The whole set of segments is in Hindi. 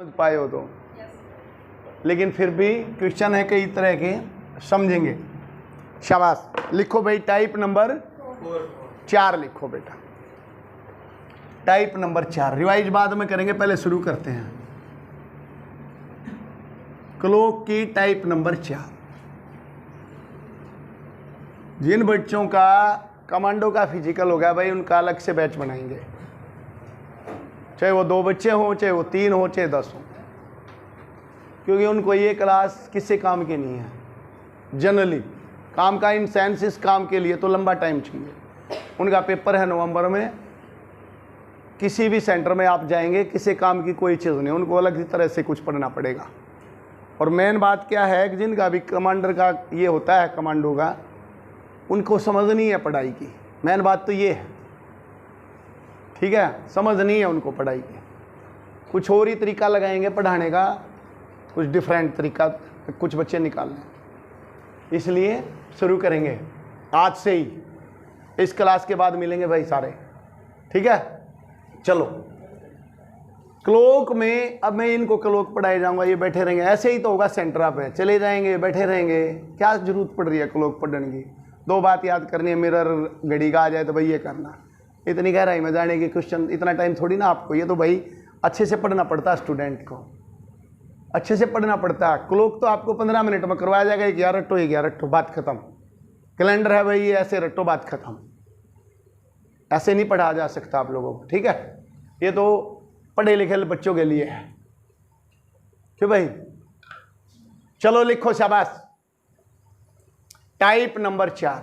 पाए हो तो, लेकिन फिर भी क्वेश्चन है कई तरह के, समझेंगे। शाबाश, लिखो भाई टाइप नंबर 4 लिखो बेटा, टाइप नंबर 4। रिवाइज बाद में करेंगे, पहले शुरू करते हैं। क्लॉक की टाइप नंबर 4। जिन बच्चों का कमांडो का फिजिकल हो गया भाई, उनका अलग से बैच बनाएंगे, चाहे वो 2 बच्चे हों, चाहे वो 3 हो, चाहे 10 हो, क्योंकि उनको ये क्लास किसी काम की नहीं है। जनरली काम का इन सेंस इस काम के लिए तो लंबा टाइम चाहिए। उनका पेपर है नवंबर में, किसी भी सेंटर में आप जाएंगे, किसी काम की कोई चीज़ नहीं, उनको अलग तरह से कुछ पढ़ना पड़ेगा। और मेन बात क्या है कि जिनका भी कमांडर का ये होता है, कमांडो का, उनको समझनी है पढ़ाई की। मेन बात तो ये है, ठीक है, समझनी है उनको पढ़ाई की। कुछ और ही तरीका लगाएंगे पढ़ाने का, कुछ डिफरेंट तरीका कुछ बच्चे निकाल लें। इसलिए शुरू करेंगे आज से ही, इस क्लास के बाद मिलेंगे भाई सारे, ठीक है। चलो क्लॉक में, अब मैं इनको क्लॉक पढ़ाए जाऊंगा, ये बैठे रहेंगे, ऐसे ही तो होगा। सेंटर पे चले जाएंगे, बैठे रहेंगे, क्या जरूरत पड़ रही है क्लॉक पढ़ने की। 2 बात याद करनी है, मिरर घड़ी का आ जाए तो भाई ये करना, इतनी गहराई में जाने की क्वेश्चन इतना टाइम थोड़ी ना आपको। ये तो भाई अच्छे से पढ़ना पड़ता है, स्टूडेंट को अच्छे से पढ़ना पड़ता है। क्लॉक तो आपको 15 मिनट में करवाया जाएगा, 11 रट्टो 11 रट्टो, बात खत्म। कैलेंडर है भाई, ये ऐसे रट्टो, बात खत्म। ऐसे नहीं पढ़ा जा सकता आप लोगों को, ठीक है। ये तो पढ़े लिखे बच्चों के लिए है, क्यों भाई। चलो लिखो, शाबाश। Type number 4।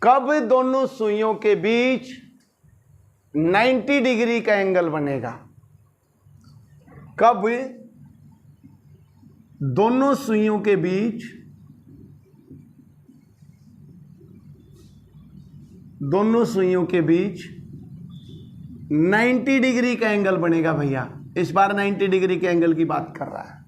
कब दोनों सुइयों के बीच 90 डिग्री का एंगल बनेगा? कब दोनों सुइयों के बीच 90 डिग्री का एंगल बनेगा भैया। इस बार 90 डिग्री के एंगल की बात कर रहा है।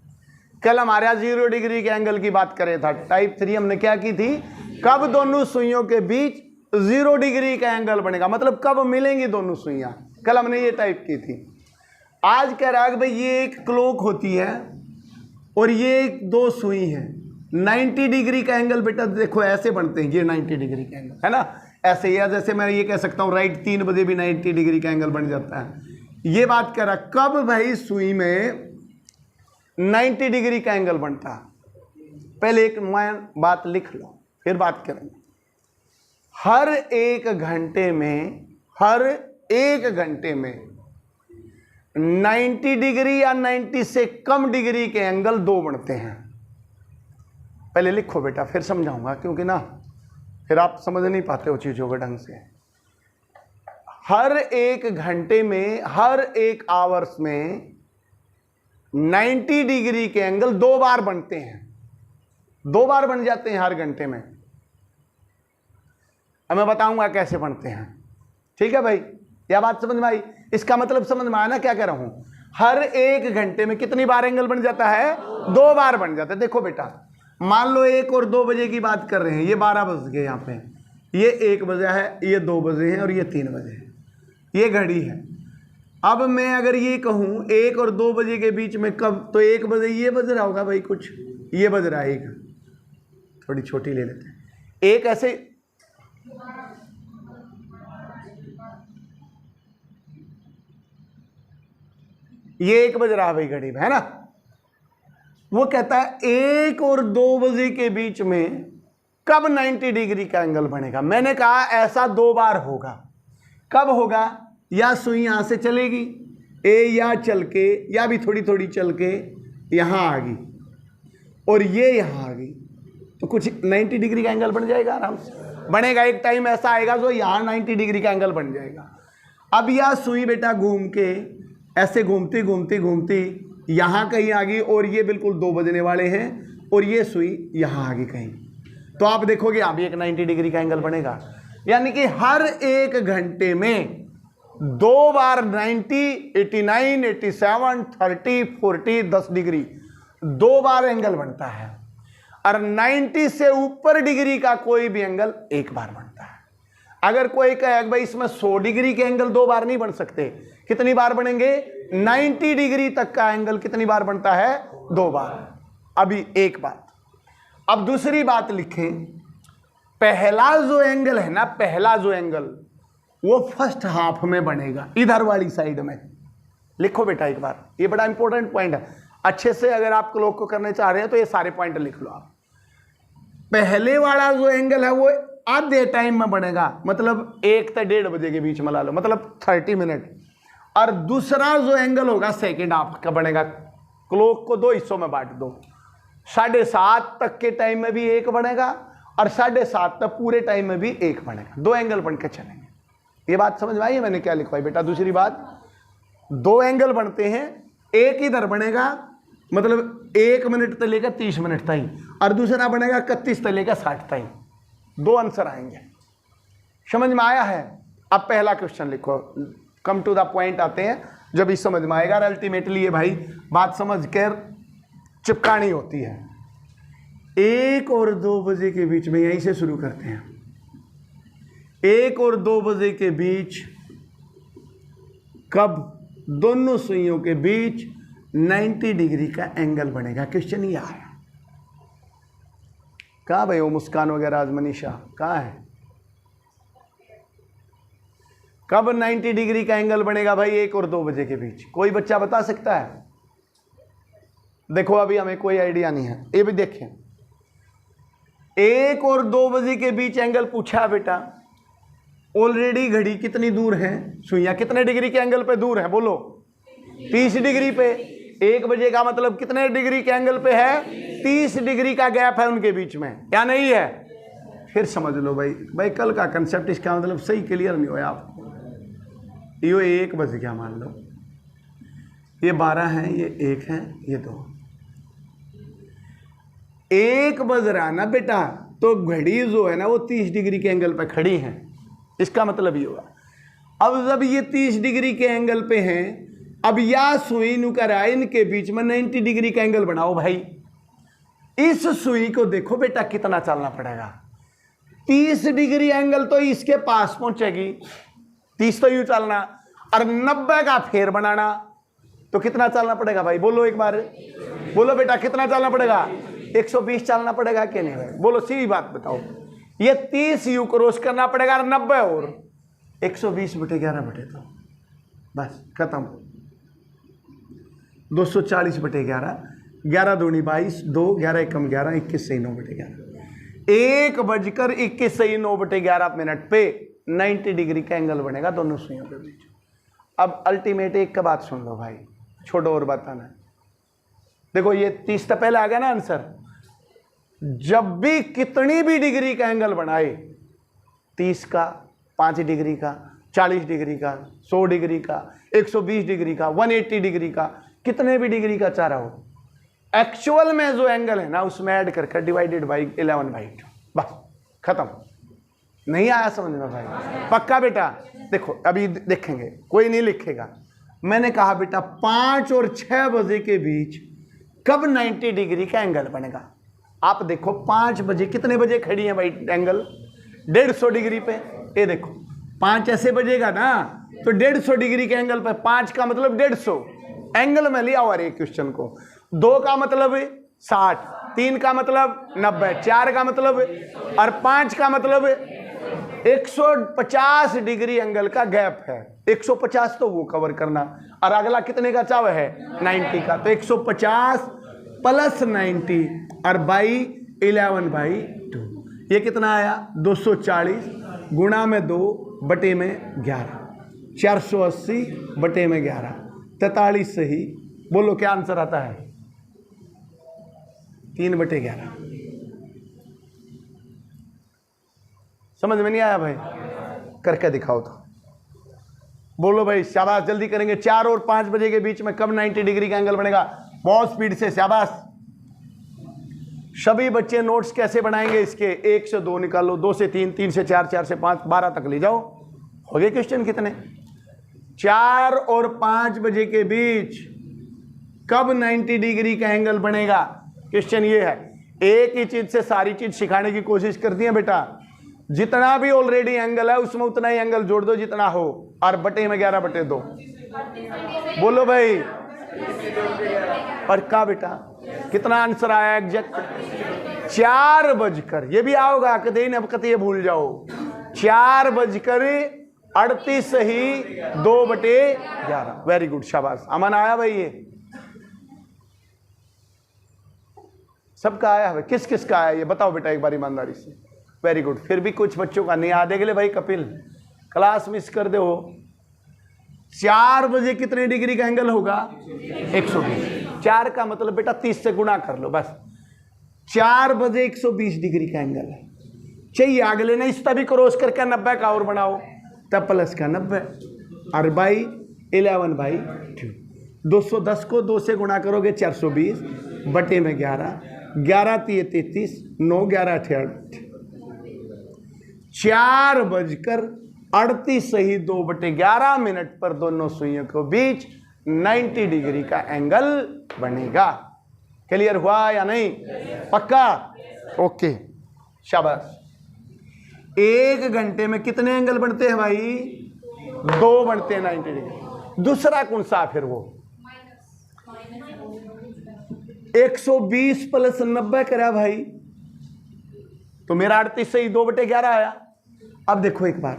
कल हमारे यहाँ 0 डिग्री के एंगल की बात करे था। टाइप 3 हमने क्या की थी? कब दोनों सुइयों के बीच 0 डिग्री का एंगल बनेगा, मतलब कब मिलेंगी दोनों सुइयां। कल हमने ये टाइप की थी। आज कह रहा है कि भाई ये एक क्लॉक होती है और ये एक 2 सुई है। 90 डिग्री का एंगल बेटा देखो ऐसे बनते हैं, ये 90 डिग्री का एंगल है ना, ऐसे। या जैसे मैं ये कह सकता हूँ राइट 3 बजे भी 90 डिग्री का एंगल बन जाता है। ये बात कह रहा कब भाई सुई में 90 डिग्री का एंगल बनता। पहले एक मैं बात लिख लो, फिर बात करेंगे। हर एक घंटे में 90 डिग्री या 90 से कम डिग्री के एंगल 2 बनते हैं। पहले लिखो बेटा, फिर समझाऊंगा, क्योंकि ना फिर आप समझ नहीं पाते हो चीजों के ढंग से। हर एक घंटे में, हर एक आवर्स में 90 डिग्री के एंगल 2 बार बनते हैं। 2 बार बन जाते हैं हर घंटे में। अब मैं बताऊंगा कैसे बनते हैं, ठीक है भाई। यह बात समझ में आई? इसका मतलब समझ में आया ना क्या कह रहा हूं? हर एक घंटे में कितनी बार एंगल बन जाता है? 2 बार बन जाता है। देखो बेटा, मान लो 1 और 2 बजे की बात कर रहे हैं, ये 12 बज गए, यहाँ पे ये 1 बजा है, ये 2 बजे हैं और ये 3 बजे है, ये घड़ी है। अब मैं अगर ये कहूं 1 और 2 बजे के बीच में कब, तो 1 बजे ये बज रहा होगा भाई, कुछ ये बज रहा है। एक थोड़ी छोटी ले लेते हैं, एक ऐसे ये 1 बज रहा है भाई घड़ी में, है ना। वो कहता है 1 और 2 बजे के बीच में कब 90 डिग्री का एंगल बनेगा। मैंने कहा ऐसा 2 बार होगा। कब होगा? या सुई यहां से चलेगी, या चल के, या भी थोड़ी थोड़ी चल के यहां आ गई और ये यहां आ गई, तो कुछ 90 डिग्री का एंगल बन जाएगा, आराम से बनेगा। एक टाइम ऐसा आएगा जो यहां 90 डिग्री का एंगल बन जाएगा। अब यह सुई बेटा घूम के ऐसे घूमती घूमती घूमती यहाँ कहीं आ गई और ये बिल्कुल 2 बजने वाले हैं और ये सुई यहाँ आ गई कहीं, तो आप देखोगे अभी एक 90 डिग्री का एंगल बनेगा। यानी कि हर एक घंटे में 2 बार 90, 89, 87, 30, 40, 10 डिग्री 2 बार एंगल बनता है। और 90 से ऊपर डिग्री का कोई भी एंगल 1 बार बनता है। अगर कोई कहे भाई इसमें 100 डिग्री के एंगल 2 बार नहीं बन सकते, कितनी बार बनेंगे? 90 डिग्री तक का एंगल कितनी बार बनता है? 2 बार। अभी एक बात, अब दूसरी बात लिखें। पहला जो एंगल है ना, पहला जो एंगल वो फर्स्ट हाफ में बनेगा, इधर वाली साइड में। लिखो बेटा एक बार, ये बड़ा इंपॉर्टेंट पॉइंट है। अच्छे से अगर आप क्लॉक को करने चाह रहे हैं तो ये सारे पॉइंट लिख लो आप। पहले वाला जो एंगल है वो आधे टाइम में बनेगा, मतलब 1 से 1:30 बजे के बीच में ला लो, मतलब 30 मिनट। और दूसरा जो एंगल होगा सेकेंड हाफ का बनेगा। क्लॉक को 2 हिस्सों में बांट दो, 7:30 तक के टाइम में भी 1 बनेगा और 7:30 तक पूरे टाइम में भी 1 बनेगा। 2 एंगल बन के चलेंगे। ये बात समझ में आई है मैंने क्या लिखवाई बेटा? दूसरी बात, 2 एंगल बनते हैं, एक इधर बनेगा मतलब 1 मिनट से लेकर 30 मिनट तक, और दूसरा बनेगा 31 से लेकर 60 तक। 2 आंसर आएंगे। समझ में आया है? अब पहला क्वेश्चन लिखो, कम टू द पॉइंट आते हैं, जब इस समझ में आएगा। अल्टीमेटली ये भाई बात समझ कर चिपकानी होती है। 1 और 2 बजे के बीच में, यहीं से शुरू करते हैं। 1 और 2 बजे के बीच कब दोनों सुइयों के बीच 90 डिग्री का एंगल बनेगा? क्वेश्चन ये आया। कहाँ भाई वो मुस्कान वगैरह, आज मनीषा कहाँ है? कब 90 डिग्री का एंगल बनेगा भाई 1 और 2 बजे के बीच? कोई बच्चा बता सकता है? देखो अभी हमें कोई आइडिया नहीं है, ये भी देखें। 1 और 2 बजे के बीच एंगल पूछा बेटा। ऑलरेडी घड़ी कितनी दूर है, सुइयां कितने डिग्री के एंगल पे दूर है? बोलो 30 डिग्री पे। 1 बजे का मतलब कितने डिग्री के एंगल पे है? 30 डिग्री का गैप है उनके बीच में, क्या नहीं है? फिर समझ लो भाई कल का कंसेप्ट इसका मतलब सही क्लियर नहीं हुआ आपको। ये 1 बज गया मान लो, ये 12 है, ये 1 है, ये 2। 1 बज रहा ना बेटा, तो घड़ी जो है ना वो 30 डिग्री के एंगल पे खड़ी है, इसका मतलब ये हुआ। अब जब ये 30 डिग्री के एंगल पे हैं, अब या सुई नुकरा इनके बीच में 90 डिग्री का एंगल बनाओ भाई। इस सुई को देखो बेटा कितना चलना पड़ेगा। 30 डिग्री एंगल तो इसके पास पहुंचेगी, 30 तो यूं चलना, और 90 का फेर बनाना तो कितना चलना पड़ेगा भाई? बोलो एक बार, बोलो बेटा कितना चलना पड़ेगा? 120 चलना पड़ेगा कि नहीं भाई? बोलो सीधी बात बताओ। ये 30 यू क्रॉस करना पड़ेगा, 90 और 120/11/2, बस खत्म। 240/11, 11 दूनी 22, 2 11 एकम 11, 21 सही 9/11। 1:21 सही 9/11 पे 90 डिग्री का एंगल बनेगा दोनों सुइयों के बीच। अब अल्टीमेट एक का बात सुन लो भाई, छोड़ो और बताना। देखो ये 30 से पहले आ गया ना आंसर। जब भी कितनी भी डिग्री का एंगल बनाए, 30 का, 5 डिग्री का, 40 डिग्री का, 100 डिग्री का, 120 डिग्री का, 180 डिग्री का, कितने भी डिग्री का चाह रहा हो, एक्चुअल में जो एंगल है ना उसमें ऐड करके डिवाइडेड बाई 11/2, बस खत्म। नहीं आया समझ में भाई? पक्का बेटा? देखो अभी देखेंगे, कोई नहीं लिखेगा। मैंने कहा बेटा 5 और 6 बजे के बीच कब 90 डिग्री का एंगल बनेगा? आप देखो 5 बजे, कितने बजे खड़ी है भाई एंगल? 150 डिग्री पे। ये देखो 5 ऐसे बजेगा ना तो 150 डिग्री के एंगल पे, 5 का मतलब 150 एंगल में लिया हुआ है क्वेश्चन को। 2 का मतलब 60, 3 का मतलब 90, 4 का मतलब, और 5 का मतलब 150 डिग्री एंगल का गैप है। 150 तो वो कवर करना, और अगला कितने का चाव है? 90 का। तो 150 प्लस 90 और बाई 11/2, ये कितना आया? 240 गुणा में 2 बटे में 11, 480 बटे में 11, 43 सही। बोलो क्या आंसर आता है? 3/11। समझ में नहीं आया भाई? करके दिखाओ तो। बोलो भाई शाबाश, जल्दी करेंगे। 4 और 5 बजे के बीच में कब 90 डिग्री का एंगल बनेगा? बहुत स्पीड से, शाबाश। सभी बच्चे नोट्स कैसे बनाएंगे इसके? 1 से 2 निकालो, 2 से 3, 3 से 4, 4 से 5, 12 तक ले जाओ। हो गए क्वेश्चन कितने? 4 और 5 बजे के बीच कब 90 डिग्री का एंगल बनेगा? क्वेश्चन ये है। एक ही चीज से सारी चीज सिखाने की कोशिश करती है बेटा। जितना भी ऑलरेडी एंगल है उसमें उतना ही एंगल जोड़ दो जितना हो, और बटे में 11/2। बोलो भाई। और का बेटा कितना आंसर आया एग्जैक्ट? 4 बजकर, ये भी आओगा कदे अब कते ये भूल जाओ, 4:38 सही 2/11। वेरी गुड, शाबाश। अमन आया भाई? ये सबका आया है? किस किस का आया ये बताओ बेटा एक बार ईमानदारी से। Very good. फिर भी कुछ बच्चों का नहीं आधे के लिए भाई कपिल क्लास मिस कर दे हो। 4 बजे कितने डिग्री का एंगल होगा? 120। 4 का मतलब बेटा 30 से गुणा कर लो बस। 4 बजे 120 डिग्री का एंगल है। चाहिए आगे लेना, इस तभी क्रॉस करके 90 का और बनाओ, तब प्लस का 90 और बाई 11/2। 210 को 2 से गुणा करोगे 420 बटे में 11, 11 × 33, 9 11 68। 4:38 सही 2/11 मिनट पर दोनों सुइयों के बीच 90 डिग्री का एंगल बनेगा। क्लियर हुआ या नहीं? पक्का? ओके, शाबाश। 1 घंटे में कितने एंगल बनते हैं भाई? 2 बनते हैं 90 डिग्री। दूसरा कौन सा फिर? वो 120 + 90 करा भाई, तो मेरा 38 सही 2/11 आया। अब देखो एक बार,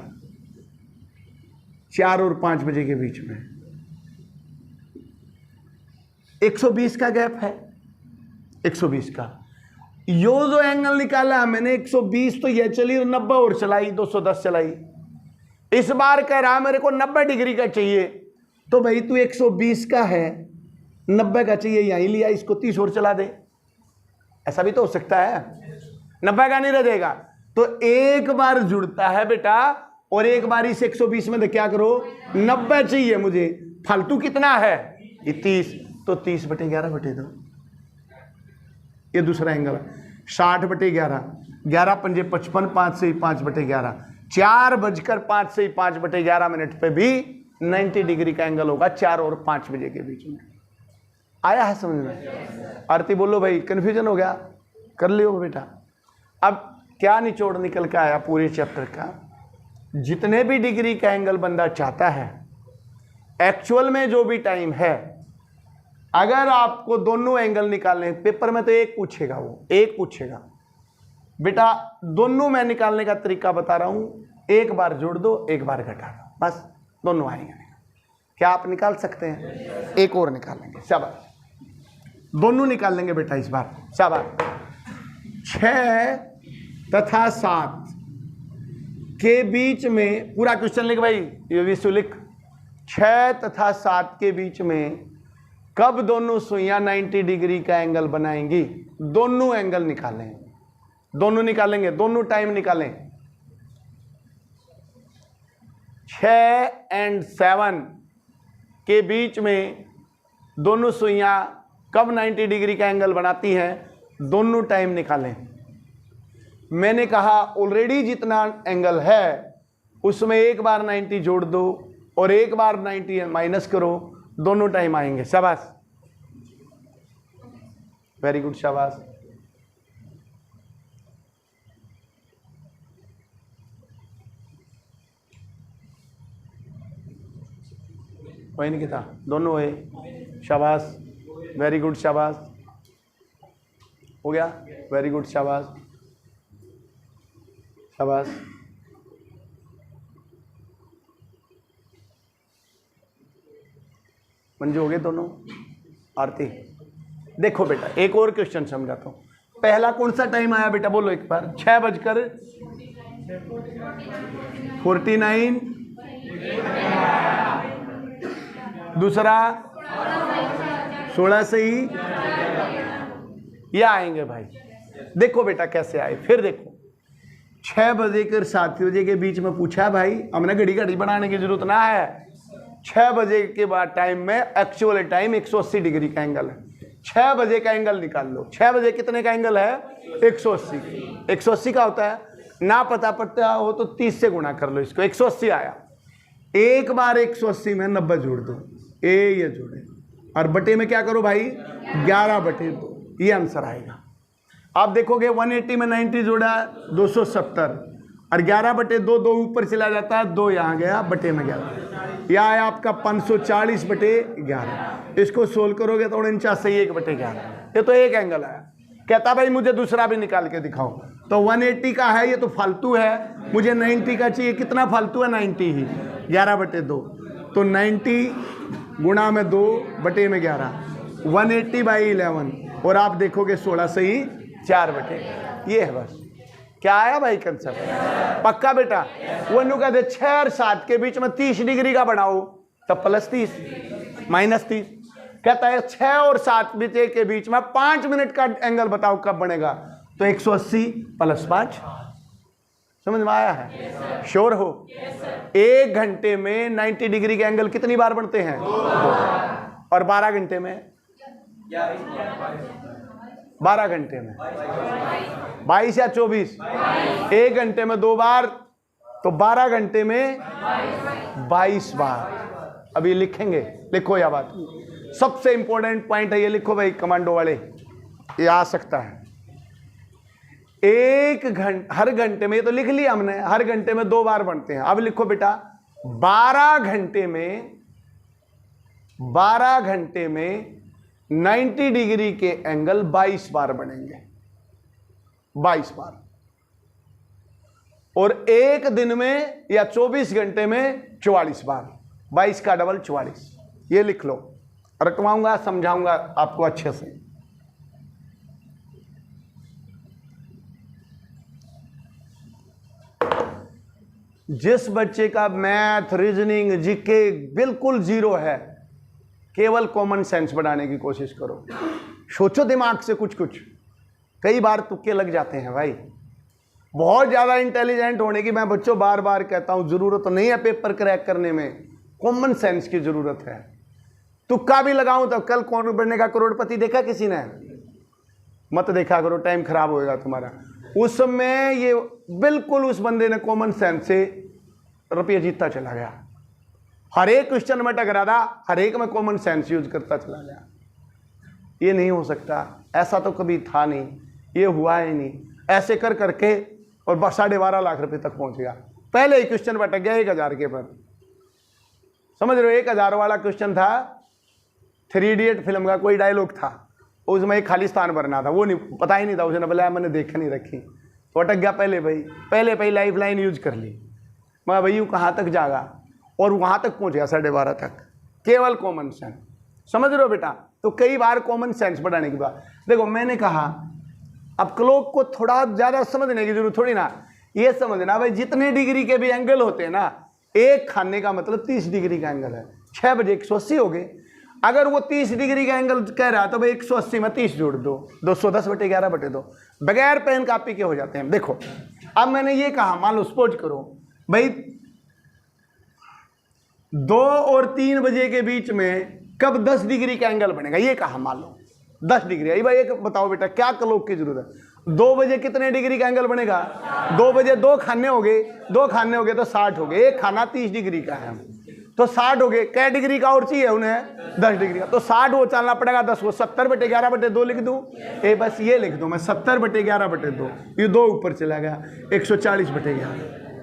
4 और 5 बजे के बीच में 120 का गैप है। 120 का यो जो एंगल निकाला मैंने 120, तो यह चली 90 और चलाई, 210 चलाई। इस बार कह रहा मेरे को 90 डिग्री का चाहिए, तो भाई तू 120 का है 90 का चाहिए, यहीं लिया, इसको 30 और चला दे। ऐसा भी तो हो सकता है, 90 का नहीं रह जाएगा। तो एक बार जुड़ता है बेटा, और एक बार इस 120 में तो क्या करो 90 चाहिए मुझे, फालतू कितना है ये 30, तो 30/11/2। ये दूसरा एंगल है 60/11, 11 × 5 = 55, 5 से 5/11। 4:05 से 5/11 मिनट पे भी 90 डिग्री का एंगल होगा 4 और 5 बजे के बीच में। आया है समझ में? आरती बोलो भाई, कंफ्यूजन हो गया? कर लियो बेटा। अब क्या निचोड़ निकल के आया पूरे चैप्टर का? जितने भी डिग्री का एंगल बंदा चाहता है, एक्चुअल में जो भी टाइम है, अगर आपको दोनों एंगल निकालने, पेपर में तो एक पूछेगा, वो एक पूछेगा बेटा, दोनों मैं निकालने का तरीका बता रहा हूं, एक बार जोड़ दो एक बार घटा दो, बस दोनों आएंगे। क्या आप निकाल सकते हैं? एक और निकालेंगे, शाबाश। दोनों निकाल लेंगे बेटा इस बार, शाबाश। 6 तथा 7 के बीच में, पूरा क्वेश्चन लिख भाई, ये विश्व लिख। 6 तथा 7 के बीच में कब दोनों सुइयां 90 डिग्री का एंगल बनाएंगी? दोनों एंगल निकालें, दोनों निकालेंगे, दोनों टाइम निकालें। 6 और 7 के बीच में दोनों सुइयां कब 90 डिग्री का एंगल बनाती हैं? दोनों टाइम निकालें। मैंने कहा ऑलरेडी जितना एंगल है उसमें एक बार 90 जोड़ दो और एक बार 90 माइनस करो, दोनों टाइम आएंगे। शाबाश, वेरी गुड, शाबाश। वही नहीं कहता, दोनों हुए, शाबाश, वेरी गुड, शाबाश, हो गया, वेरी गुड, शाबाश, शाबाश। मंजू हो गए दोनों? आरती देखो बेटा, एक और क्वेश्चन समझाता हूँ। पहला कौन सा टाइम आया बेटा, बोलो एक बार। 6:49। दूसरा 16 से ही ये आएंगे भाई। देखो बेटा कैसे आए, फिर देखो 6 बजे कर 7 बजे के बीच में पूछा है भाई, हमने घड़ी घड़ी बनाने की जरूरत ना है। 6 बजे के बाद टाइम में एक्चुअल टाइम 180 डिग्री का एंगल है। 6 बजे का एंगल निकाल लो। 6 बजे कितने का एंगल है? 180। 180 का होता है ना, पता पड़ता हो तो 30 से गुणा कर लो इसको, 180 आया। एक बार 180 में 90 जोड़ दो, ये जोड़े, और बटे में क्या करो भाई 11/2, ये आंसर आएगा। आप देखोगे 180 में 90 जोड़ा 270, और 11/2 2 ऊपर चला जाता है, 2 यहाँ गया, बटे में 11। यह है आपका 540/11। इसको सोल्व करोगे तो 49 से 1/11। ये तो एक एंगल है। कहता भाई मुझे दूसरा भी निकाल के दिखाओ। तो 180 का है, ये तो फालतू है। मुझे 90 का चाहिए। कितना फालतू है? 90 ही। 11/2। तो 90 गुणा में 2/11, 180/11। और आप देखोगे 16 से ही 4/, ये है बस। क्या आया भाई कंसेप्ट? पक्का बेटा? वो नु कहते 6 और 7 के बीच में 30 डिग्री का बनाओ, तब +30 -30। कहता है 6 और 7 के बीच में 5 मिनट का एंगल बताओ कब बनेगा? तो 180 + 5। समझ में आया है? श्योर हो? 1 घंटे में 90 डिग्री के एंगल कितनी बार बनते हैं? 2। और 12 घंटे में? 12 घंटे में 22 या 24? 1 घंटे में 2 बार, तो 12 घंटे में 22 बार। अभी लिखेंगे, लिखो यह बात। सबसे इंपॉर्टेंट पॉइंट है ये, लिखो भाई कमांडो वाले, ये आ सकता है। 1 घंटे, हर घंटे में, ये तो लिख लिया हमने, हर घंटे में 2 बार बनते हैं। अब लिखो बेटा 12 घंटे में 90 डिग्री के एंगल 22 बार बनेंगे। 22 बार। और 1 दिन में या 24 घंटे में 44 बार। 22 का डबल 44। ये लिख लो, रटवाऊंगा, समझाऊंगा आपको अच्छे से। जिस बच्चे का मैथ, रीजनिंग, जीके बिल्कुल 0 है, केवल कॉमन सेंस बढ़ाने की कोशिश करो। सोचो दिमाग से कुछ कुछ। कई बार तुक्के लग जाते हैं भाई। बहुत ज़्यादा इंटेलिजेंट होने की मैं बच्चों बार बार कहता हूँ ज़रूरत तो नहीं है पेपर क्रैक करने में, कॉमन सेंस की ज़रूरत है। तुक्का भी लगाऊं तो कल कौन बनने का करोड़पति देखा किसी ने? मत देखा करो, टाइम खराब होएगा तुम्हारा। उस समय ये बिल्कुल उस बंदे ने कॉमन सेंस से रुपये जीतता चला गया। हर एक क्वेश्चन में टकरा था, हर एक में कॉमन सेंस यूज करता चला गया। ये नहीं हो सकता, ऐसा तो कभी था नहीं, ये हुआ ही नहीं। ऐसे कर करके और 12.5 लाख रुपए तक पहुंच गया। पहले ही क्वेश्चन पर अटक गया 1000 के पर। समझ रहे हो? 1000 वाला क्वेश्चन था, 3 इडियट फिल्म का कोई डायलॉग था, उसमें एक खालिस्तान भरना था, वो नहीं पता ही नहीं था। उसने बोला मैंने देख नहीं रखी, तो अटक गया। पहले लाइफ लाइन यूज कर ली। मैं भैया कहाँ तक जागा, और वहाँ तक पहुँच गया 12.5 तक, केवल कॉमन सेंस। समझ रहे हो बेटा? तो कई बार कॉमन सेंस बढ़ाने की बात। देखो मैंने कहा अब क्लॉक को थोड़ा ज़्यादा समझने की जरूरत थोड़ी ना, ये समझना भाई जितने डिग्री के भी एंगल होते हैं ना, एक खाने का मतलब 30 डिग्री का एंगल है। 6 बजे 180 हो गए। अगर वो 30 डिग्री का एंगल कह रहा है तो भाई 180 में 30 जोड़ दो, 210/11/2 बगैर पेन कापी के हो जाते हैं। देखो अब मैंने ये कहा, मान लो सपोज करो भाई 2 और 3 बजे के बीच में कब 10 डिग्री का एंगल बनेगा, ये कहा मान लो 10 डिग्री। भाई एक बताओ बेटा क्या क्लॉक की जरूरत है? 2 बजे कितने डिग्री का एंगल बनेगा? 2 बजे 2 खाने हो गए, 2 खाने हो गए तो 60 हो गए। एक खाना 30 डिग्री का है तो 60 हो गए। कै डिग्री का और चाहिए उन्हें? 10 डिग्री का। तो 60 वो चलना पड़ेगा 10 को। 70/11/2 लिख दूं? बस ये लिख दूं मैं, 70/11/2। ये 2 ऊपर चला गया, 140/11।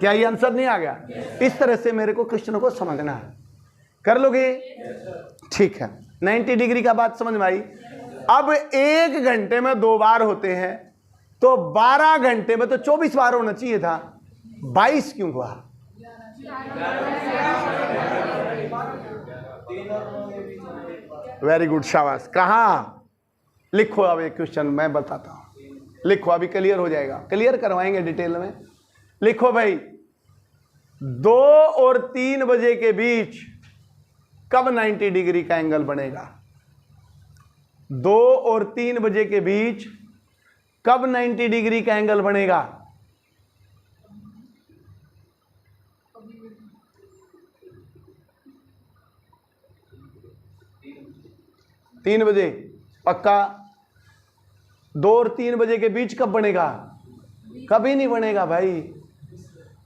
क्या ये आंसर नहीं आ गया? इस तरह से मेरे को क्वेश्चन को समझना है। कर लोगे? ठीक है। 90 डिग्री का बात समझ में आई। अब 1 घंटे में 2 बार होते हैं, तो 12 घंटे में तो 24 बार होना चाहिए था, 22 क्यों हुआ? वेरी गुड, शाबाश। कहाँ? लिखो अब एक क्वेश्चन मैं बताता हूं, लिखो अभी क्लियर हो जाएगा, क्लियर करवाएंगे डिटेल में। लिखो भाई 2 और 3 बजे के बीच कब 90 डिग्री का एंगल बनेगा? 2 और 3 बजे के बीच कब 90 डिग्री का एंगल बनेगा? तीन बजे पक्का? 2 और 3 बजे के बीच कब बनेगा? कभी नहीं बनेगा भाई।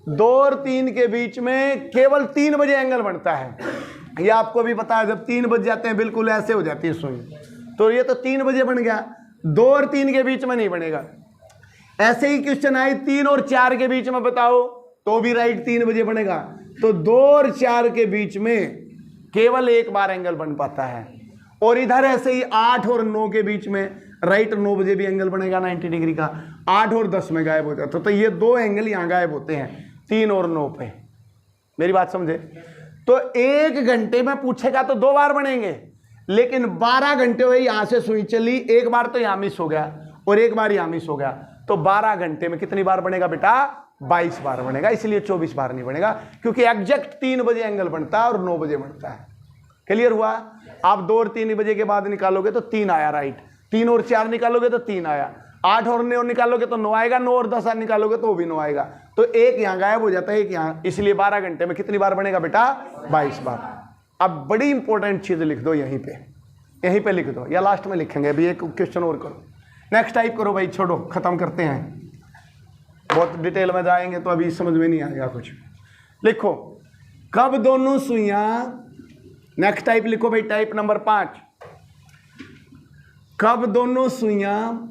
2 और 3 के बीच में केवल 3 बजे एंगल बनता है। ये आपको भी पता है, जब 3 बज जाते हैं बिल्कुल ऐसे हो जाती है सुई, तो ये तो 3 बजे बन गया। 2 और 3 के बीच में नहीं बनेगा। ऐसे ही क्वेश्चन आए 3 और 4 के बीच में बताओ, तो भी राइट 3 बजे बनेगा। तो 2 और 4 के बीच में केवल एक बार एंगल बन पाता है। और इधर ऐसे ही 8 और 9 के बीच में राइट 9 बजे भी एंगल बनेगा 90 डिग्री का, 8 और 10 में गायब हो जाता। तो ये 2 एंगल यहाँ गायब होते हैं 3 और 9 पे। मेरी बात समझे? तो 1 घंटे में पूछेगा तो 2 बार बनेंगे, लेकिन 12 घंटे हुए यहां से सुई चली, एक बार तो यहां मिस हो गया और एक बार यहां मिस हो गया, तो 12 घंटे में कितनी बार बनेगा बेटा? 22 बार बनेगा। इसलिए 24 बार नहीं बनेगा, क्योंकि एग्जैक्ट 3 बजे एंगल बनता है और 9 बजे बनता है। क्लियर हुआ? आप 2 और 3 बजे के बाद निकालोगे तो 3 आया राइट, 3 और 4 निकालोगे तो 3 आया, 8 और 9 निकालोगे तो 9 आएगा, 9 और 10 निकालोगे तो भी 9 आएगा। तो एक यहाँ गायब हो जाता है, एक यहाँ, इसलिए 12 घंटे में कितनी बार बनेगा बेटा? 22 बार। अब बड़ी इंपॉर्टेंट चीज लिख दो यहीं पे लिख दो, या लास्ट में लिखेंगे। अभी एक क्वेश्चन और करो, नेक्स्ट टाइप करो भाई, छोड़ो, खत्म करते हैं, बहुत डिटेल में जाएंगे तो अभी समझ में नहीं आएगा कुछ। लिखो, कब दोनों सुइयां, नेक्स्ट टाइप लिखो भाई, टाइप नंबर 5, कब दोनों सुइयां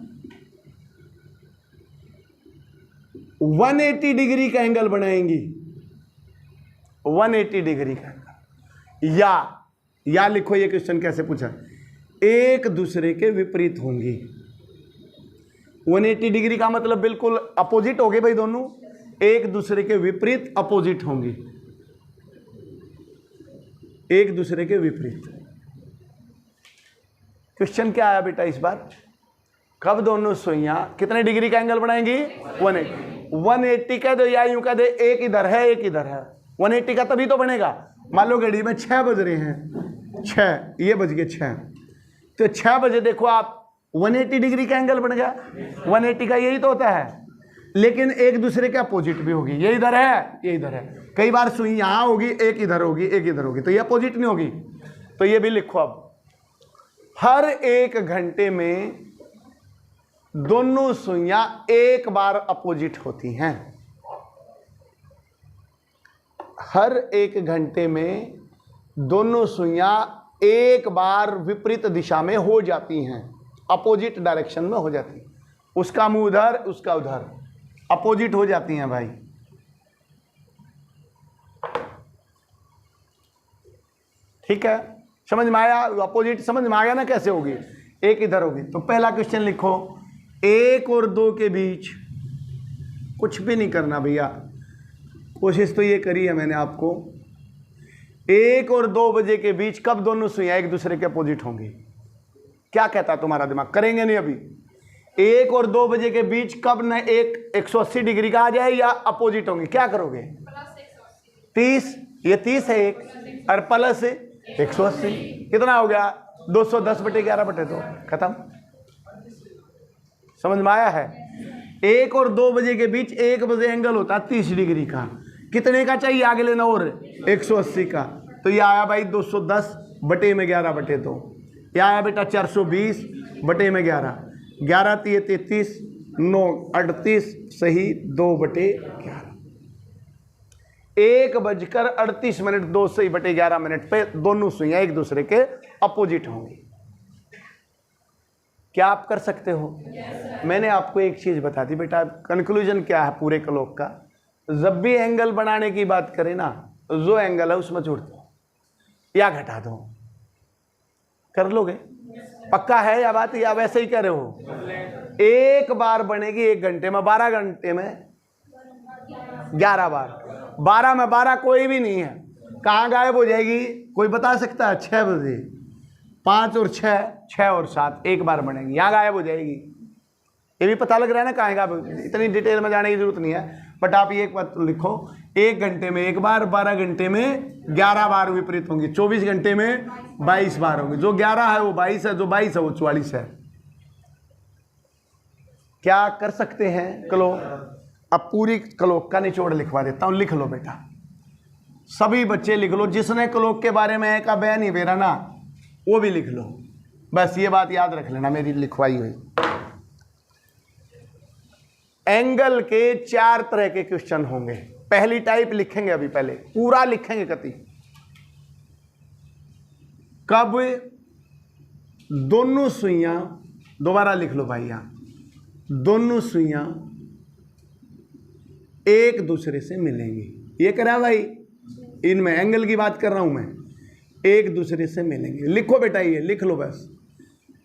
180 डिग्री का एंगल बनाएंगी? 180 डिग्री का एंगल, या लिखो, ये क्वेश्चन कैसे पूछा, एक दूसरे के विपरीत होंगी। 180 डिग्री का मतलब बिल्कुल अपोजिट हो गए भाई, दोनों एक दूसरे के विपरीत अपोजिट होंगी, एक दूसरे के विपरीत। क्वेश्चन क्या आया बेटा इस बार? कब दोनों सुइयां कितने डिग्री का एंगल बनाएंगी? 180 कह दो या यूं कह दे, एक इधर है एक इधर है, 180 का तभी तो बनेगा। मान लो घड़ी में 6 बज रहे हैं, 6 ये बज गए 6, तो 6 बजे देखो आप 180 डिग्री का एंगल बन गया। 180 का यही तो होता है, लेकिन एक दूसरे के अपोजिट भी होगी, ये इधर है ये इधर है। कई बार सुई यहां होगी, एक इधर होगी एक इधर होगी, तो ये अपोजिट नहीं होगी। तो ये भी लिखो, अब हर 1 घंटे में दोनों सुइयां एक बार अपोजिट होती हैं। हर 1 घंटे में दोनों सुइयां एक बार विपरीत दिशा में हो जाती हैं, अपोजिट डायरेक्शन में हो जाती हैं। उसका मुंह उधर उसका उधर, अपोजिट हो जाती हैं भाई। ठीक है, समझ में आया? अपोजिट समझ में आ गया ना कैसे होगी? एक इधर होगी। तो पहला क्वेश्चन लिखो, 1 और 2 के बीच कुछ भी नहीं करना भैया, कोशिश तो ये करी है मैंने आपको। 1 और 2 बजे के बीच कब दोनों सुइयां एक दूसरे के अपोजिट होंगी? क्या कहता है तुम्हारा दिमाग? करेंगे नहीं अभी। 1 और 2 बजे के बीच कब न 180 डिग्री का आ जाए या अपोजिट होंगे? क्या करोगे? 30, ये 30 है एक, और प्लस 180 कितना हो गया? 210/11/2, खत्म। समझ में आया है? 1 और 2 बजे के बीच 1 बजे एंगल होता है 30 डिग्री का, कितने का चाहिए आगे लेना? और 180 का। तो ये आया भाई 210/11/2, यह आया बेटा 420/11, 11 3 33, 9 38, सही 2/11। 1:38 2 सही बटे 11 मिनट पे दोनों सुइयां एक दूसरे के अपोजिट होंगी। क्या आप कर सकते हो? मैंने आपको एक चीज बता दी बेटा, कंक्लूजन क्या है पूरे क्लॉक का? जब भी एंगल बनाने की बात करें ना, जो एंगल है उसमें जोड़ दो या घटा दो, कर लोगे? पक्का है या बात, या वैसे ही कह रहे हो? एक बार बनेगी 1 घंटे में, 12 घंटे में 11 बार, 12 में 12 कोई भी नहीं है, कहाँ गायब हो जाएगी? कोई बता सकता है? 6 बजे, 5 और 6, 6 और 7 एक बार बनेगी, यहाँ गायब हो जाएगी। ये भी पता लग रहा है ना कहाँ गायब? इतनी डिटेल में जाने की जरूरत नहीं है, बट आप ये एक बात लिखो, 1 घंटे में 1 बार, 12 घंटे में 11 बार विपरीत होंगी, 24 घंटे में 22 बार होंगी। जो 11 है वो 22 है, जो 22 है वो 44 है। क्या कर सकते हैं क्लॉक? अब पूरी क्लॉक का निचोड़ लिखवा देता हूं, लिख लो बेटा, सभी बच्चे लिख लो, जिसने क्लॉक के बारे में का बयान नहीं बेरा ना वो भी लिख लो, बस ये बात याद रख लेना मेरी लिखवाई हुई। एंगल के 4 तरह के क्वेश्चन होंगे। पहली टाइप लिखेंगे, अभी पहले पूरा लिखेंगे कति, कब दोनों सुइयां, दोबारा लिख लो भाई, यहां दोनों सुइयां एक दूसरे से मिलेंगी। ये करा भाई, इनमें एंगल की बात कर रहा हूं मैं, एक दूसरे से मिलेंगे। लिखो बेटा, ये लिख लो बस,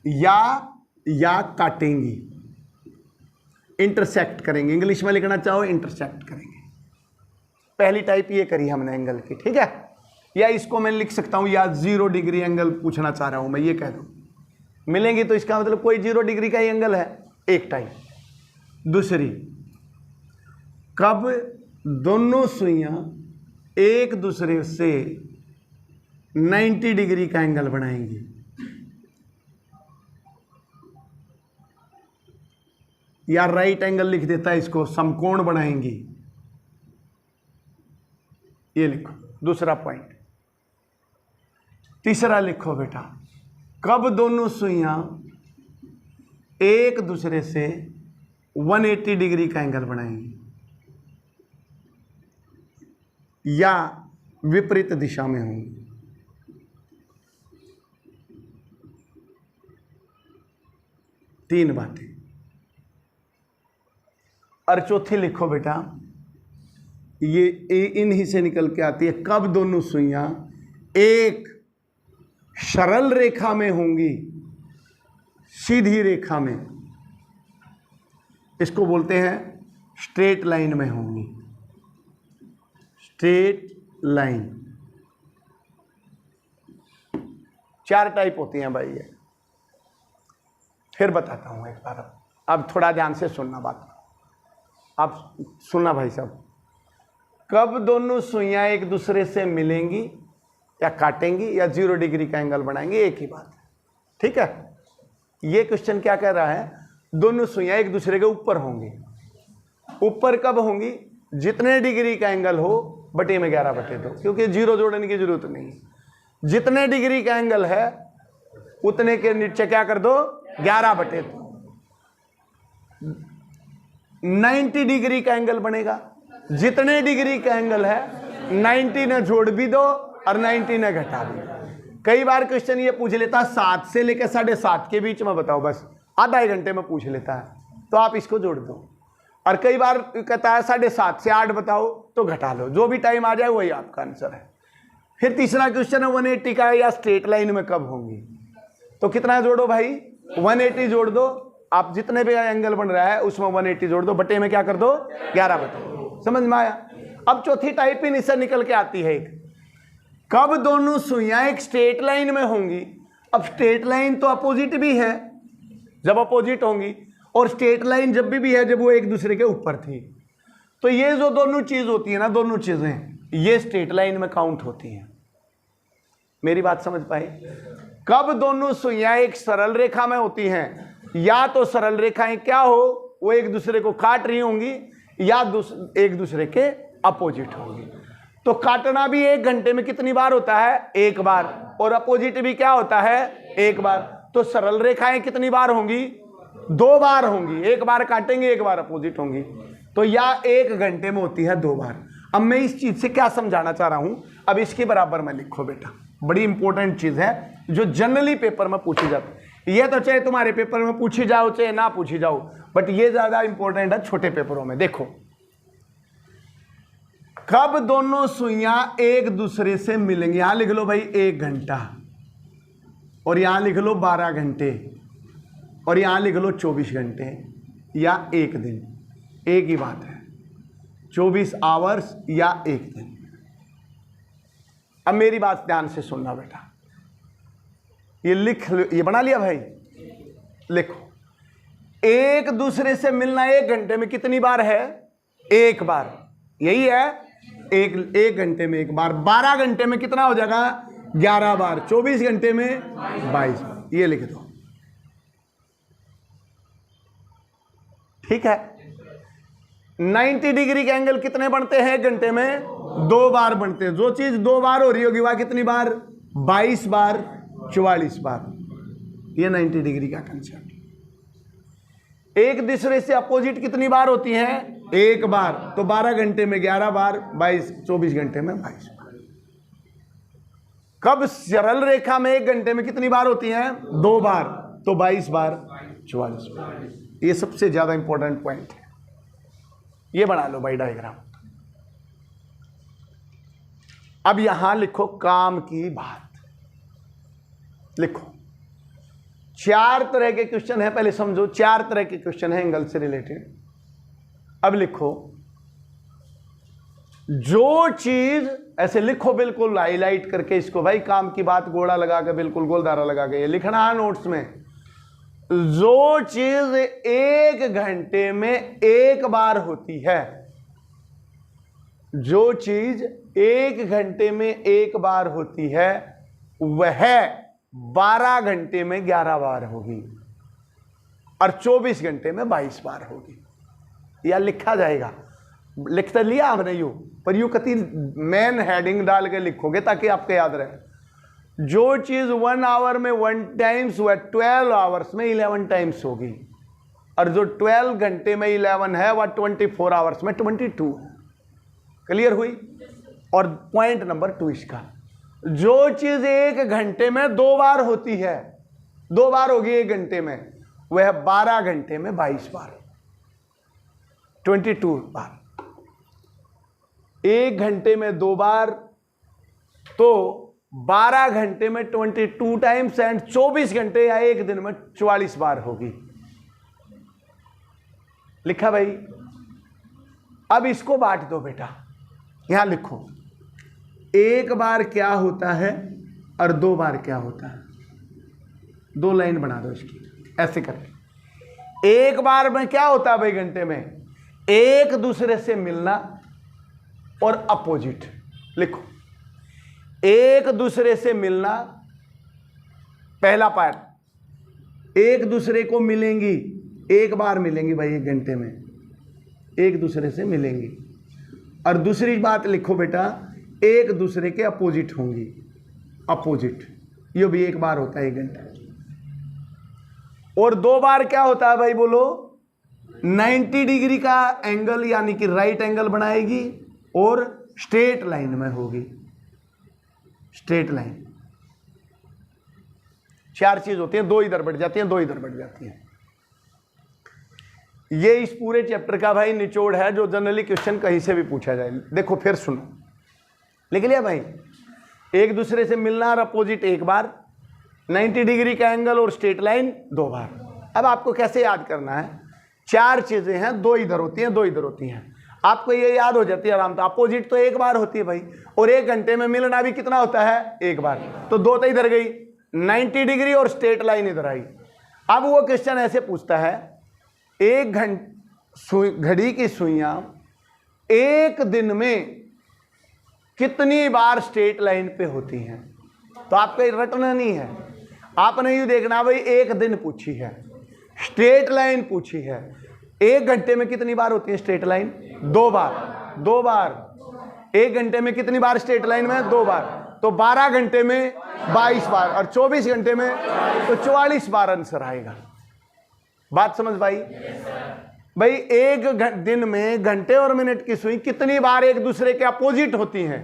या काटेंगी, इंटरसेक्ट करेंगे। इंग्लिश में लिखना चाहो इंटरसेक्ट करेंगे। पहली टाइप ये करी हमने एंगल की, ठीक है। या इसको मैं लिख सकता हूं, या 0 डिग्री एंगल पूछना चाह रहा हूं मैं, ये कह दूं मिलेंगी, तो इसका मतलब कोई 0 डिग्री का ही एंगल है, एक टाइप। दूसरी, कब दोनों सुइयां एक दूसरे से 90 डिग्री का एंगल बनाएंगी। या राइट एंगल लिख देता है इसको, समकोण बनाएंगी, ये लिखो दूसरा पॉइंट। तीसरा लिखो बेटा, कब दोनों सुइयां एक दूसरे से 180 डिग्री का एंगल बनाएंगी या विपरीत दिशा में होंगी। तीन बातें। और चौथी लिखो बेटा, ये इन्हीं से निकल के आती है, कब दोनों सुइयां एक सरल रेखा में होंगी, सीधी रेखा में, इसको बोलते हैं स्ट्रेट लाइन में होंगी। Straight line. 4 टाइप होती हैं भाई ये, फिर बताता हूं एक बार। अब थोड़ा ध्यान से सुनना बात, आप सुनना भाई साहब। कब दोनों सुइयां एक दूसरे से मिलेंगी या काटेंगी या 0 डिग्री का एंगल बनाएंगे, एक ही बात है, ठीक है। ये क्वेश्चन क्या कह रहा है, दोनों सुइयां एक दूसरे के ऊपर होंगी। ऊपर कब होंगी, जितने डिग्री का एंगल हो बटे में 11/2, क्योंकि 0 जोड़ने की जरूरत नहीं है। जितने डिग्री का एंगल है उतने के नीचे क्या कर दो, 11/2। 90 डिग्री का एंगल बनेगा। जितने डिग्री का एंगल है 90 ने जोड़ भी दो और 90 ने घटा भी दो। कई बार क्वेश्चन ये पूछ लेता 7 से लेकर 7:30 के बीच में बताओ, बस आधा ही घंटे में पूछ लेता है, तो आप इसको जोड़ दो। और कई बार कहता है 7:30 से 8 बताओ, तो घटा लो, जो भी टाइम आ जाए वही आपका आंसर है। फिर तीसरा क्वेश्चन है 180 का, या स्ट्रेट लाइन में कब होंगी, तो कितना जोड़ो भाई, 180 जोड़ दो। आप जितने भी एंगल बन रहा है उसमें 180 जोड़ दो, बटे में क्या कर दो, 11/2। समझ में आया। अब चौथी टाइप ही इससे निकल के आती है, एक कब दोनों सुइयां एक स्ट्रेट लाइन में होंगी। अब स्ट्रेट लाइन तो अपोजिट भी है, जब अपोजिट होंगी, और स्ट्रेट लाइन जब भी है जब वो एक दूसरे के ऊपर थी। तो ये जो दोनों चीज होती है ना, दोनों चीजें ये स्ट्रेट लाइन में काउंट होती हैं। मेरी बात समझ पाए। कब दोनों सुइयां एक सरल रेखा में होती हैं, या तो सरल रेखाएं क्या हो, वो एक दूसरे को काट रही होंगी, या एक दूसरे के अपोजिट होंगी। तो काटना भी 1 घंटे में कितनी बार होता है, 1 बार, और अपोजिट भी क्या होता है, 1 बार। तो सरल रेखाएं कितनी बार होंगी, 2 बार होंगी। 1 बार काटेंगे, 1 बार अपोजिट होंगी। तो या 1 घंटे में होती है 2 बार। अब मैं इस चीज से क्या समझाना चाह रहा हूं, अब इसके बराबर में लिखो बेटा, बड़ी इंपॉर्टेंट चीज है जो जनरली पेपर में पूछी जाती है। ये तो चाहे तुम्हारे पेपर में पूछी जाओ चाहे ना पूछी जाओ, बट ये ज्यादा इंपॉर्टेंट है छोटे पेपरों में। देखो, कब दोनों सुइयां एक दूसरे से मिलेंगी। यहां लिख लो भाई 1 घंटा, और यहां लिख लो 12 घंटे, और यहां लिख लो 24 घंटे, या 1 दिन। एक ही बात है, 24 आवर्स या 1 दिन। अब मेरी बात ध्यान से सुनना बेटा, ये लिख, ये बना लिया भाई, लिखो। एक दूसरे से मिलना 1 घंटे में कितनी बार है, 1 बार, यही है। एक घंटे में 1 बार, 12 घंटे में कितना हो जाएगा, 11 बार, 24 घंटे में 22 बार। ये लिख दो, ठीक है। 90 डिग्री के एंगल कितने बनते हैं 1 घंटे में, 2 बार बनते हैं। जो चीज 2 बार हो रही होगी वह कितनी बार, 22 बार, 44 बार। ये 90 डिग्री का कंसेप्ट। एक दूसरे से अपोजिट कितनी बार होती हैं, 1 बार, तो 12 घंटे में 11 बार, 24 घंटे में 22 बार। कब सरल रेखा में 1 घंटे में कितनी बार होती हैं, 2 बार, तो 22 बार, 44 बार। ये सबसे ज्यादा इंपॉर्टेंट पॉइंट है। ये बना लो भाई डायग्राम। अब यहां लिखो काम की बात, लिखो। 4 तरह के क्वेश्चन है, पहले समझो 4 तरह के क्वेश्चन है एंगल से रिलेटेड। अब लिखो, जो चीज, ऐसे लिखो बिल्कुल हाईलाइट करके इसको भाई, काम की बात गोला लगा के, बिल्कुल गोलधारा लगा के ये लिखना है नोट्स में। जो चीज 1 घंटे में 1 बार होती है, जो चीज 1 घंटे में 1 बार होती है, वह 12 घंटे में 11 बार होगी और 24 घंटे में 22 बार होगी। या लिखा जाएगा, लिख तो लिया हमने यू, पर यू कति मेन हेडिंग डाल के लिखोगे ताकि आपको याद रहे। जो चीज 1 आवर में 1 टाइम्स, वह 12 आवर्स में 11 टाइम्स होगी, और जो 12 घंटे में 11 है वह 24 आवर्स में 22 है। क्लियर हुई? और पॉइंट नंबर 2 इसका, जो चीज 1 घंटे में 2 बार होती है, 2 बार होगी 1 घंटे में, वह 12 घंटे में 22 बार, 22 बार। 1 घंटे में 2 बार, तो 12 घंटे में 22 टाइम्स, एंड 24 घंटे या 1 दिन में 44 बार होगी। लिखा भाई? अब इसको बांट दो बेटा, यहां लिखो 1 बार क्या होता है और 2 बार क्या होता है। 2 लाइन बना दो इसकी ऐसे करके। 1 बार में क्या होता है भाई घंटे में? एक दूसरे से मिलना और अपोजिट। लिखो, एक दूसरे से मिलना, पहला पार्ट, एक दूसरे को मिलेंगी, 1 बार मिलेंगी भाई 1 घंटे में, एक दूसरे से मिलेंगी। और दूसरी बात लिखो बेटा, एक दूसरे के अपोजिट होंगी, अपोजिट, ये भी 1 बार होता है 1 घंटा। और 2 बार क्या होता है भाई बोलो? 90 डिग्री का एंगल, यानी कि राइट एंगल बनाएगी और स्ट्रेट लाइन में होगी, स्ट्रेट लाइन। 4 चीज होती हैं, 2 इधर बढ़ जाती हैं, 2 इधर बढ़ जाती हैं। ये इस पूरे चैप्टर का भाई निचोड़ है, जो जनरली क्वेश्चन कहीं से भी पूछा जाए। देखो फिर सुनो, लिख लिया भाई? एक दूसरे से मिलना और अपोजिट 1 बार, 90 डिग्री का एंगल और स्ट्रेट लाइन 2 बार। अब आपको कैसे याद करना है? 4 चीजें हैं, 2 इधर होती हैं, 2 इधर होती हैं। आपको ये याद हो जाती है आराम से। अपोजिट तो 1 बार होती है भाई, और 1 घंटे में मिलना भी कितना होता है? 1 बार। तो 2 तो इधर गई, 90 डिग्री और स्ट्रेट लाइन इधर आई। अब वो क्वेश्चन ऐसे पूछता है, 1 घड़ी की सुइयां 1 दिन में कितनी बार स्ट्रेट लाइन पे होती हैं? तो आपको रटना नहीं है, आपने यूं देखना भाई, 1 दिन पूछी है, स्ट्रेट लाइन पूछी है, 1 घंटे में कितनी बार होती है स्ट्रेट लाइन? 2 बार। 2 बार 1 घंटे में कितनी बार स्ट्रेट लाइन में? 2 बार। तो 12 घंटे में 22 बार, और 24 घंटे में तो 44 बार आंसर आएगा। बात समझ भाई? भाई 1 दिन में घंटे और मिनट की सुई कितनी बार एक दूसरे के अपोजिट होती हैं?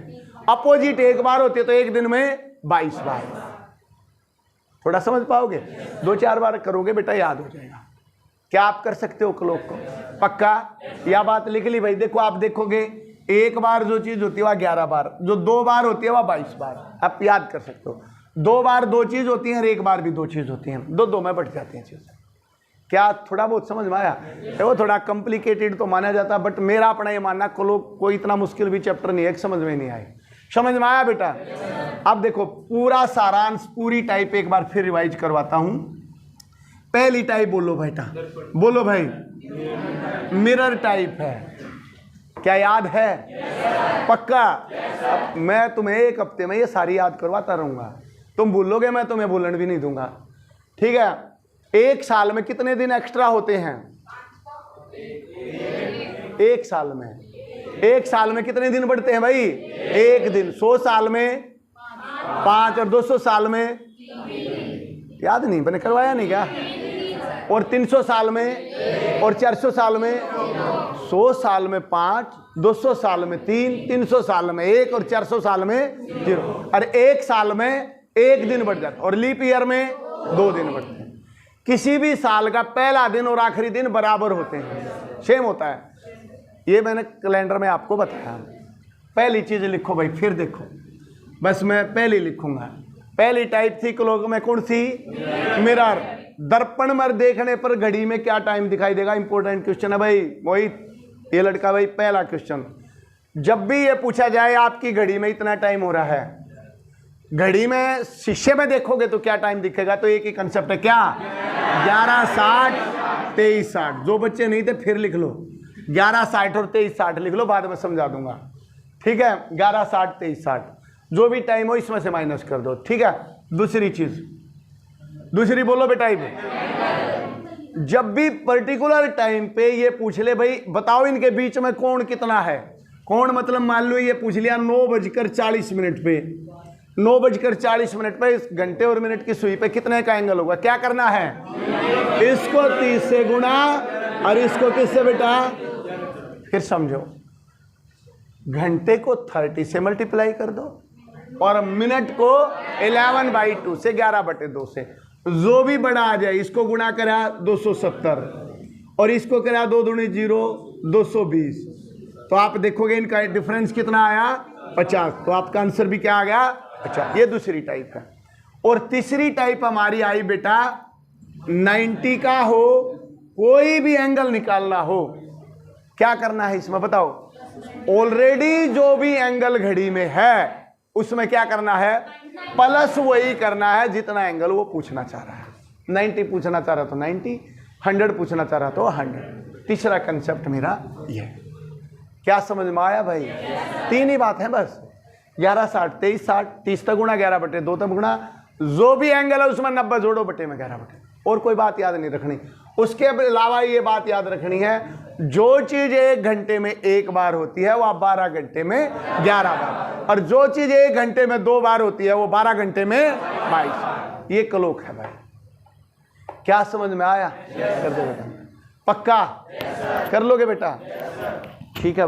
अपोजिट 1 बार होती है, तो 1 दिन में 22 बार। थोड़ा समझ पाओगे? 2-4 बार करोगे बेटा याद हो जाएगा। क्या आप कर सकते हो क्लोक को? पक्का? यह बात लिख ली भाई। देखो, आप देखोगे 1 बार जो चीज होती है वह 11 बार, जो 2 बार होती है वह 22 बार। आप याद कर सकते हो। 2 बार 2 चीज होती है और 1 बार भी 2 चीज होती हैं, 2 में बढ़ जाती हैं चीजें। क्या थोड़ा बहुत समझ में आया? वो थोड़ा कॉम्प्लिकेटेड तो माना जाता है, बट मेरा अपना ये मानना कोई इतना मुश्किल भी चैप्टर नहीं है कि समझ में नहीं आए। समझ में आया बेटा? अब देखो, पूरा सारांश, पूरी टाइप एक बार फिर रिवाइज करवाता हूं। पहली टाइप बोलो बेटा, बोलो भाई, मिरर टाइप है। क्या याद है? पक्का? मैं तुम्हें 1 हफ्ते में ये सारी याद करवाता रहूंगा, तुम भूलोगे, मैं तुम्हें भूलन भी नहीं दूंगा। ठीक है? 1 साल में कितने दिन एक्स्ट्रा होते हैं? 1 साल में 1 साल में कितने दिन बढ़ते हैं भाई? 1 दिन। 100 साल में 5, और 200 साल में, याद नहीं, मैंने करवाया नहीं क्या? और 300 साल में, और 400 साल में, 100 साल में 5, 200 साल में 3, 300 साल में 1, और 400 साल में 0। और 1 साल में 1 दिन बढ़ जाता है, और लीप ईयर में 2 दिन बढ़ते हैं। किसी भी साल का पहला दिन और आखिरी दिन बराबर होते हैं, सेम होता है। ये मैंने कैलेंडर में आपको बताया। पहली चीज लिखो भाई, फिर देखो बस मैं पहली लिखूंगा। पहली टाइप थी क्लॉक में कौन सी? मिरर। दर्पण में देखने पर घड़ी में क्या टाइम दिखाई देगा? इंपॉर्टेंट क्वेश्चन है भाई मोहित, ये लड़का भाई पहला क्वेश्चन। जब भी ये पूछा जाए आपकी घड़ी में इतना टाइम हो रहा है, घड़ी में शीशे में देखोगे तो क्या टाइम दिखेगा? तो एक ही कंसेप्ट है, क्या? 11:60 23:60। जो बच्चे नहीं थे फिर लिख लो, 11:60 और 23:60 लिख लो, बाद में समझा दूंगा, ठीक है? 11:60 23:60 जो भी टाइम हो इसमें से माइनस कर दो, ठीक है? दूसरी चीज, दूसरी बोलो बेटा। जब भी पर्टिकुलर टाइम पे ये पूछ ले भाई बताओ इनके बीच में कोण कितना है, कोण मतलब मान लो ये पूछ लिया 9:40 पे, 9:40 पे इस घंटे और मिनट की सुई पे कितने का एंगल होगा? क्या करना है? इसको 30 से गुणा और इसको किससे बेटा? फिर समझो, घंटे को 30 से मल्टीप्लाई कर दो और मिनट को 11/2 से 11/2 से, जो भी बड़ा आ जाए इसको गुणा करा 270 और इसको करा 2 दूनी 0 220, तो आप देखोगे इनका डिफरेंस कितना आया? 50। तो आपका आंसर भी क्या आ गया? 50। ये दूसरी टाइप है। और तीसरी टाइप हमारी आई बेटा 90 का हो, कोई भी एंगल निकालना हो, क्या करना है इसमें बताओ? ऑलरेडी जो भी एंगल घड़ी में है उसमें क्या करना है? प्लस वही करना है जितना एंगल वो पूछना चाह रहा है। 90 पूछना चाह रहा तो 90, 100 पूछना चाह रहा तो 100। तीसरा कंसेप्ट मेरा ये। क्या समझ में आया भाई? तीन ही बात है बस, 11:60 23:60, 30 तक गुणा 11/2 तक गुणा, जो भी एंगल है उसमें 90 जोड़ो बटे में 11/2। और कोई बात याद नहीं रखनी। उसके अलावा ये बात याद रखनी है, जो चीज 1 घंटे में 1 बार होती है वह 12 घंटे में 11 बार, और जो चीज 1 घंटे में 2 बार होती है वो 12 घंटे में 22। ये क्लॉक है भाई। क्या समझ में आया? कर दो बेटा, पक्का कर लोगे बेटा? ठीक है।